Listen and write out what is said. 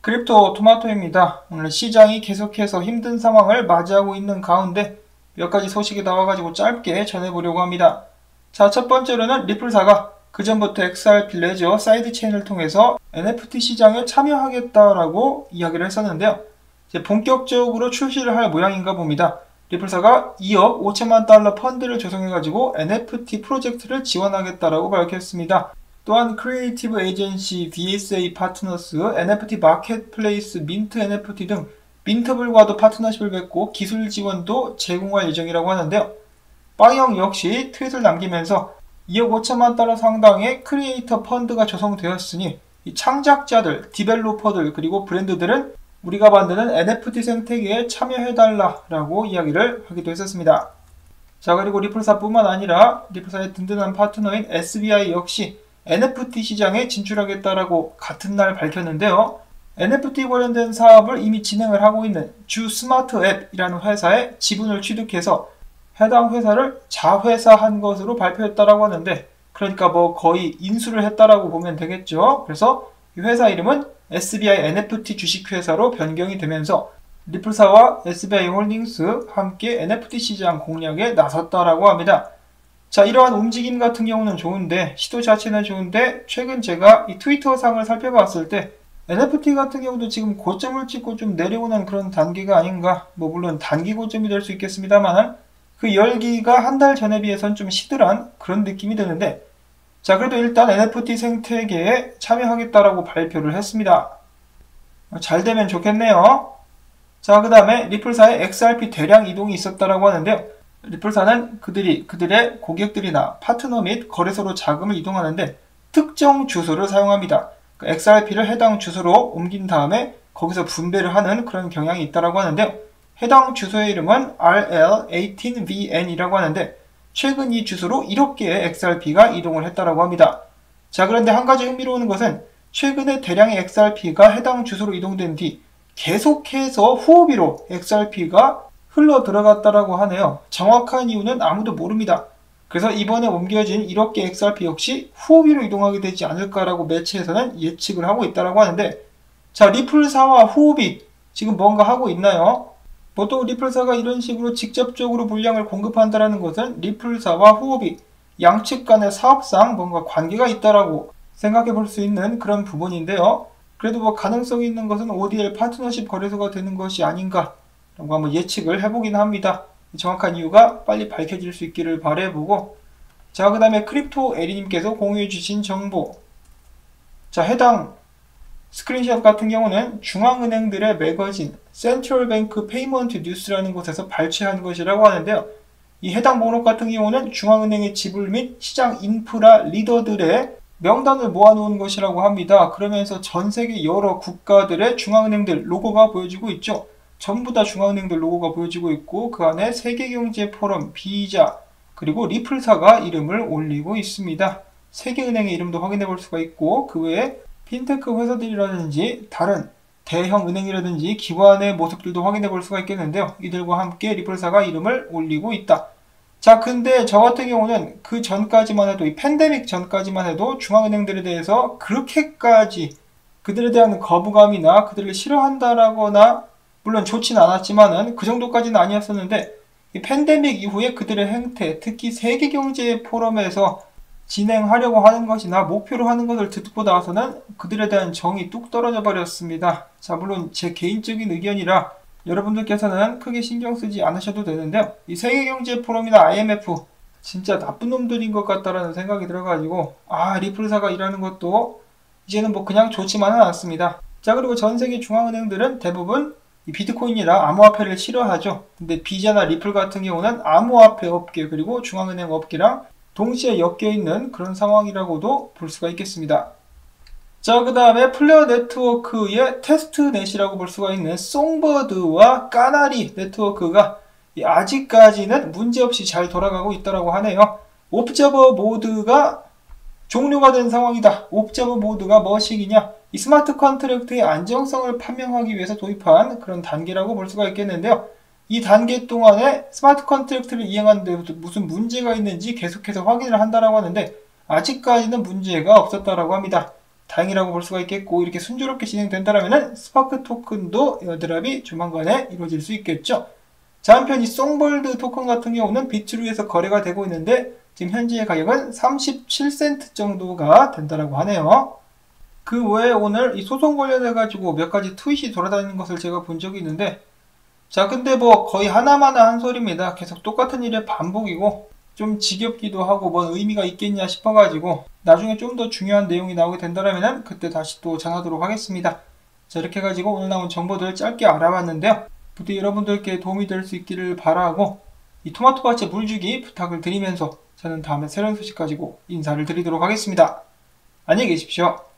크립토 토마토입니다. 오늘 시장이 계속해서 힘든 상황을 맞이하고 있는 가운데 몇 가지 소식이 나와가지고 짧게 전해보려고 합니다. 자, 첫 번째로는 리플사가 그전부터 XRP 레저 사이드체인을 통해서 NFT 시장에 참여하겠다라고 이야기를 했었는데요. 이제 본격적으로 출시를 할 모양인가 봅니다. 리플사가 2억 5천만 달러 펀드를 조성해가지고 NFT 프로젝트를 지원하겠다라고 밝혔습니다. 또한 크리에이티브 에이전시 VSA 파트너스, NFT 마켓플레이스, 민트 NFT 등 민트블과도 파트너십을 맺고 기술 지원도 제공할 예정이라고 하는데요. 빵형 역시 트윗을 남기면서 2억 5천만 달러 상당의 크리에이터 펀드가 조성되었으니 이 창작자들, 디벨로퍼들 그리고 브랜드들은 우리가 만드는 NFT 생태계에 참여해달라라고 이야기를 하기도 했었습니다. 자, 그리고 리플사뿐만 아니라 리플사의 든든한 파트너인 SBI 역시 NFT 시장에 진출하겠다라고 같은 날 밝혔는데요. NFT 관련된 사업을 이미 진행을 하고 있는 주 스마트 앱이라는 회사의 지분을 취득해서 해당 회사를 자회사한 것으로 발표했다라고 하는데, 그러니까 뭐 거의 인수를 했다라고 보면 되겠죠. 그래서 이 회사 이름은 SBI NFT 주식회사로 변경이 되면서 리플사와 SBI 홀딩스 함께 NFT 시장 공략에 나섰다라고 합니다. 자, 이러한 움직임 같은 경우는 좋은데, 시도 자체는 좋은데, 최근 제가 이 트위터 상을 살펴봤을 때 NFT 같은 경우도 지금 고점을 찍고 좀 내려오는 그런 단계가 아닌가. 뭐 물론 단기 고점이 될 수 있겠습니다만 그 열기가 한 달 전에 비해서는 좀 시들한 그런 느낌이 드는데, 자, 그래도 일단 NFT 생태계에 참여하겠다라고 발표를 했습니다. 잘 되면 좋겠네요. 자, 그 다음에 리플사의 XRP 대량 이동이 있었다라고 하는데요. 리플사는 그들의 고객들이나 파트너 및 거래소로 자금을 이동하는데 특정 주소를 사용합니다. XRP를 해당 주소로 옮긴 다음에 거기서 분배를 하는 그런 경향이 있다라고 하는데요. 해당 주소의 이름은 RL18VN이라고 하는데 최근 이 주소로 1억 개의 XRP가 이동을 했다라고 합니다. 자, 그런데 한 가지 흥미로운 것은 최근에 대량의 XRP가 해당 주소로 이동된 뒤 계속해서 후호비로 XRP가 흘러 들어갔다라고 하네요. 정확한 이유는 아무도 모릅니다. 그래서 이번에 옮겨진 1억 개 XRP 역시 후호비로 이동하게 되지 않을까라고 매체에서는 예측을 하고 있다라고 하는데, 자, 리플사와 후호비 지금 뭔가 하고 있나요? 보통 리플사가 이런 식으로 직접적으로 물량을 공급한다는 것은 리플사와 후호비 양측 간의 사업상 뭔가 관계가 있다라고 생각해 볼 수 있는 그런 부분인데요. 그래도 뭐 가능성이 있는 것은 ODL 파트너십 거래소가 되는 것이 아닌가 라고 한번 예측을 해보긴 합니다. 정확한 이유가 빨리 밝혀질 수 있기를 바라보고, 자, 그 다음에 크립토 에리님께서 공유해 주신 정보, 자, 해당 스크린샷 같은 경우는 중앙은행들의 매거진 센트럴 뱅크 페이먼트 뉴스라는 곳에서 발췌한 것이라고 하는데요. 이 해당 목록 같은 경우는 중앙은행의 지불 및 시장 인프라 리더들의 명단을 모아놓은 것이라고 합니다. 그러면서 전 세계 여러 국가들의 중앙은행들 로고가 보여지고 있죠. 전부 다 중앙은행들 로고가 보여지고 있고 그 안에 세계경제포럼, 비자, 그리고 리플사가 이름을 올리고 있습니다. 세계은행의 이름도 확인해 볼 수가 있고 그 외에 핀테크 회사들이라든지 다른 대형 은행이라든지 기관의 모습들도 확인해 볼 수가 있겠는데요. 이들과 함께 리플사가 이름을 올리고 있다. 자, 근데 저 같은 경우는 그 전까지만 해도, 이 팬데믹 전까지만 해도 중앙은행들에 대해서 그렇게까지 그들에 대한 거부감이나 그들을 싫어한다라거나, 물론 좋지는 않았지만은 그 정도까지는 아니었었는데, 이 팬데믹 이후에 그들의 행태, 특히 세계경제 포럼에서 진행하려고 하는 것이나 목표로 하는 것을 듣고 나서는 그들에 대한 정이 뚝 떨어져 버렸습니다. 자, 물론 제 개인적인 의견이라 여러분들께서는 크게 신경 쓰지 않으셔도 되는데요. 이 세계경제 포럼이나 IMF 진짜 나쁜 놈들인 것 같다라는 생각이 들어가지고, 리플사가 일하는 것도 이제는 뭐 그냥 좋지만은 않습니다. 자, 그리고 전 세계 중앙은행들은 대부분 이 비트코인이나 암호화폐를 싫어하죠. 근데 비자나 리플 같은 경우는 암호화폐 업계 그리고 중앙은행 업계랑 동시에 엮여있는 그런 상황이라고도 볼 수가 있겠습니다. 자, 그 다음에 플레어 네트워크의 테스트넷이라고 볼 수가 있는 송버드와 까나리 네트워크가 아직까지는 문제없이 잘 돌아가고 있다고 하네요. 옵저버 모드가 종료가 된 상황이다. 옵저버 모드가 무엇이냐? 이 스마트 컨트랙트의 안정성을 판명하기 위해서 도입한 그런 단계라고 볼 수가 있겠는데요. 이 단계 동안에 스마트 컨트랙트를 이행하는데 무슨 문제가 있는지 계속해서 확인을 한다라고 하는데 아직까지는 문제가 없었다라고 합니다. 다행이라고 볼 수가 있겠고, 이렇게 순조롭게 진행된다면 스파크 토큰도 에어드랍이 조만간에 이루어질 수 있겠죠. 자, 한편 이 송볼드 토큰 같은 경우는 비트루에서 거래가 되고 있는데 지금 현재의 가격은 37센트 정도가 된다라고 하네요. 그 외에 오늘 이 소송 관련해가지고 몇 가지 트윗이 돌아다니는 것을 제가 본 적이 있는데, 자, 근데 뭐 거의 하나마나 한 소리입니다. 계속 똑같은 일의 반복이고 좀 지겹기도 하고 뭔 의미가 있겠냐 싶어가지고 나중에 좀 더 중요한 내용이 나오게 된다면 그때 다시 또 전하도록 하겠습니다. 자, 이렇게 해가지고 오늘 나온 정보들 짧게 알아봤는데요. 부디 여러분들께 도움이 될 수 있기를 바라고 이 토마토밭에 물주기 부탁을 드리면서 저는 다음에 새로운 소식 가지고 인사를 드리도록 하겠습니다. 안녕히 계십시오.